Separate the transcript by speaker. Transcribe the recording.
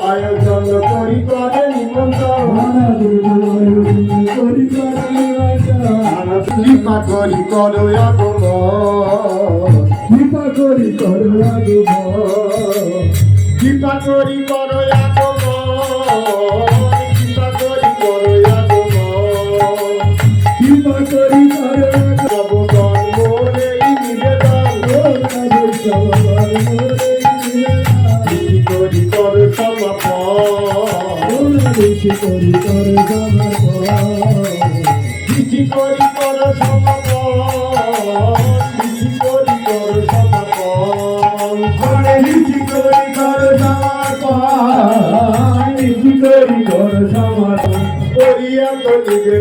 Speaker 1: আয়োজন করি করে লিপা করি করো লিপা করি করো লিপা করি করো লিপা করি করো লিপা করি করো অবদান মোরে নিবেদন করি করো সমাপন করি করো সমাপন করি করো সমাপন করি করো সমাপন করি করো সমাপন করিয়া তো নিজে